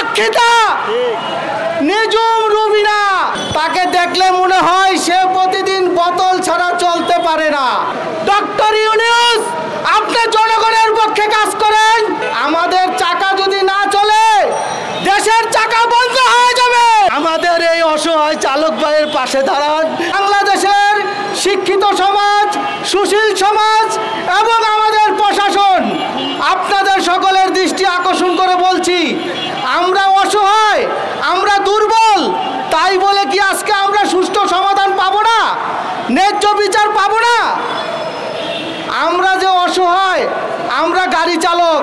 রক্ষিতা নিজুম রুবিনা, তাকে দেখলে মনে হয় সে প্রতিদিন বোতল ছাড়া চলতে পারে না। ডক্টর ইউনূস, আপনি জনগণের পক্ষে কাজ করেন। আমাদের চাকা যদি না চলে দেশের চাকা বন্ধ হয়ে যাবে। আমাদের এই অসহায় চালক ভাইয়ের পাশে দাঁড়ান। বাংলাদেশের শিক্ষিত সমাজ, সুশীল সমাজ এবং আমাদের প্রশাসন, আপনাদের সকলের দৃষ্টি আকর্ষণ করে বলছি, আমরা অসহায়, আমরা দুর্বল, তাই বলে কি আজকে আমরা সুষ্ঠু সমাধান পাবো না, ন্যায্য বিচার পাবো না? আমরা যে অসহায়, আমরা গাড়ি চালক,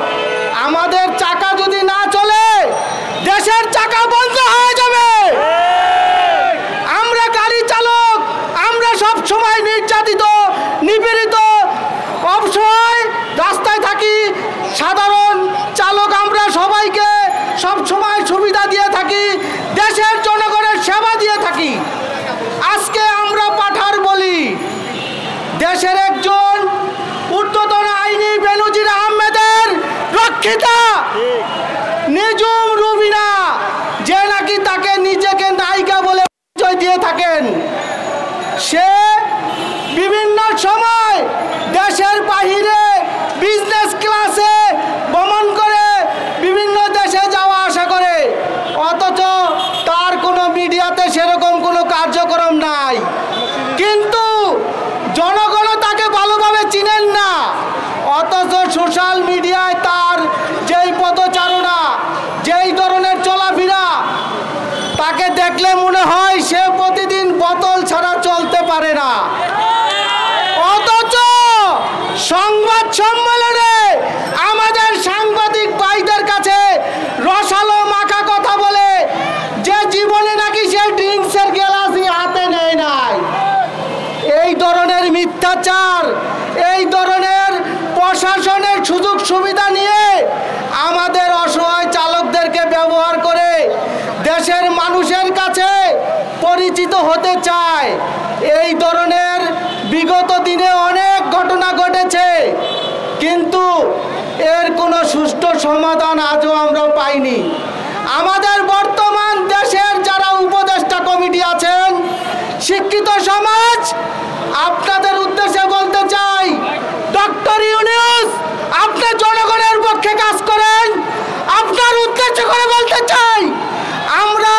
আমাদের চাকা যদি না চলে দেশের চাকা বন্ধ হয়ে যাবে। আমরা গাড়ি চালক, আমরা সব সময় নির্যাতিত, নিপীড়িত, অসহায় রাস্তায় থাকি। সাধারণ চালক আমরা সবাইকে সব সময় সুবিধা দিয়ে থাকি, দেশের জনগণের সেবা দিয়ে থাকি। আজকে আমরা পাঠার বলি, দেশের একজন ঊর্ধ্বতন আইনি বেনজির আহমেদের রক্ষিতা নিজুম রুবিনা, যে নাকি তাকে নিজেকে নায়িকা বলে পরিচয় দিয়ে থাকেন, সে বিভিন্ন সময় দেশের বাহিরে বিজনেস ক্লাসে ভ্রমণ করে বিভিন্ন দেশে যাওয়া আসা করে, অথচ তার কোনো মিডিয়াতে সেরকম কোনো কার্যক্রম নাই। কিন্তু জনগণ তাকে ভালোভাবে চিনেন না, অথচ সোশ্যাল মিডিয়ায় তার যেই পদচারণা, যেই ধরনের চলাফেরা, তাকে দেখলে মনে হয় সে প্রতিদিন বোতল ছাড়া চলতে পারে না। অথচ সংবাদ সম্মেলনে আমাদের সাংবাদিক ভাইদের কাছে রসালো মাখা কথা বলে যে জীবনে নাকি সে ড্রিঙ্কসের গ্লাসই হাতে নেয় নাই। এই ধরনের মিথ্যাচার, এই ধরনের প্রশাসনের সুযোগ সুবিধা নিয়ে আমাদের অসহায় চালকদেরকে ব্যবহার করে দেশের মানুষের কাছে পরিচিত হতে চায়। এই ধরনের বিগত দিনে অনেক ঘটনা ঘটেছে, কিন্তু এর কোনো সুষ্ঠু সমাধান আজও আমরা পাইনি। আমাদের বর্তমান দেশের যারা উপদেষ্টা কমিটি আছেন, শিক্ষিত সমাজ, আপনাদের উদ্দেশ্যে বলতে চাই, ডক্টর ইউনূস, আপনি জনগণের পক্ষে কাজ করেন। আপনার উদ্দেশ্য করে বলতে চাই, আমরা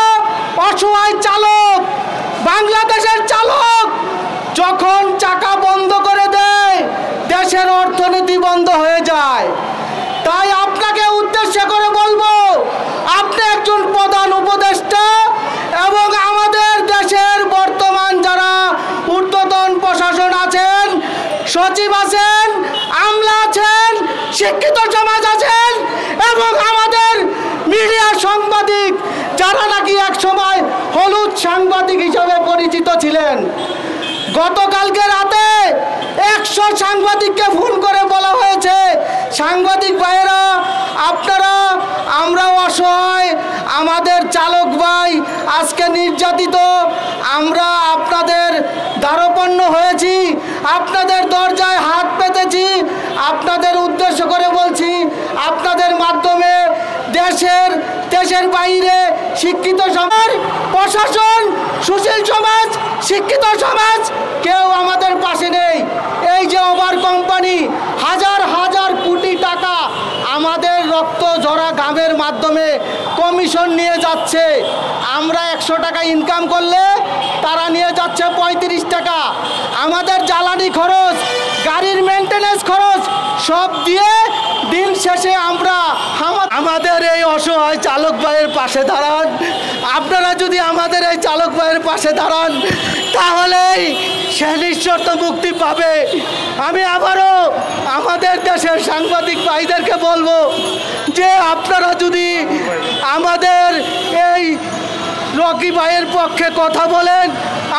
অসহায় চালক, বাংলাদেশের চালক যখন চাকা বন্ধ করে দেয় দেশের অর্থনীতি বন্ধ হয়ে যায়। তাই আপনাকে উদ্দেশ্য করে বলবো, আপনি একজন প্রধান উপদেষ্টা এবং আমাদের দেশের বর্তমান যারা ঊর্ধ্বতন প্রশাসন আছেন, সচিব আছেন, আমলা আছেন, শিক্ষিত সমাজ আছেন এবং আমাদের মিডিয়া সাংবাদিক যারা নাকি এক সময় হলুদ সাংবাদিক হিসাবে পরিচিত ছিলেন, গতকালকে রাতে 100 সাংবাদিককে ফোন করে বলা হয়েছে, সাংবাদিক ভাইয়েরা আপনারা, আমরা অসহায়, আমাদের চালক ভাই আজকে নির্যাতিত, আমরা আপনাদের দ্বারপন্ন হয়েছি, আপনাদের দরজায় হাত পেতেছি। আপনাদের উদ্দেশ্য করে বলছি, আপনাদের মাধ্যমে দেশের বাইরে শিক্ষিত সমাজ, প্রশাসন, সুশীল সমাজ, শিক্ষিত সমাজ কেউ আমাদের পাশে নেই। এই যে ওভার কোম্পানি হাজার হাজার কোটি টাকা আমাদের রক্ত ঝরা ঘামের মাধ্যমে কমিশন নিয়ে যাচ্ছে। আমরা 100 টাকা ইনকাম করলে তারা নিয়ে যাচ্ছে 35 টাকা। আমাদের জ্বালানি খরচ, গাড়ির মেনটেনেন্স খরচ সব দিয়ে দিন শেষে আমরা আমাদের এই অসহায় চালক ভাইয়ের পাশে দাঁড়ান। আপনারা যদি আমাদের এই চালক ভাইয়ের পাশে দাঁড়ান তাহলেই সে নিঃশর্ত মুক্তি পাবে। আমি আবারও আমাদের দেশের সাংবাদিক ভাইদেরকে বলবো যে আপনারা যদি আমাদের এই রকি ভাইয়ের পক্ষে কথা বলেন,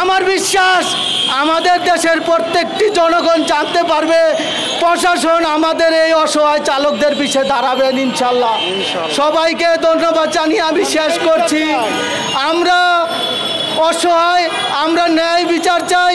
আমার বিশ্বাস আমাদের দেশের প্রত্যেকটি জনগণ জানতে পারবে প্রশাসন আমাদের এই অসহায় চালকদের পিছে দাঁড়াবেন ইনশাল্লাহ। সবাইকে ধন্যবাদ জানিয়ে আমি শেষ করছি। আমরা অসহায়, আমরা ন্যায় বিচার চাই।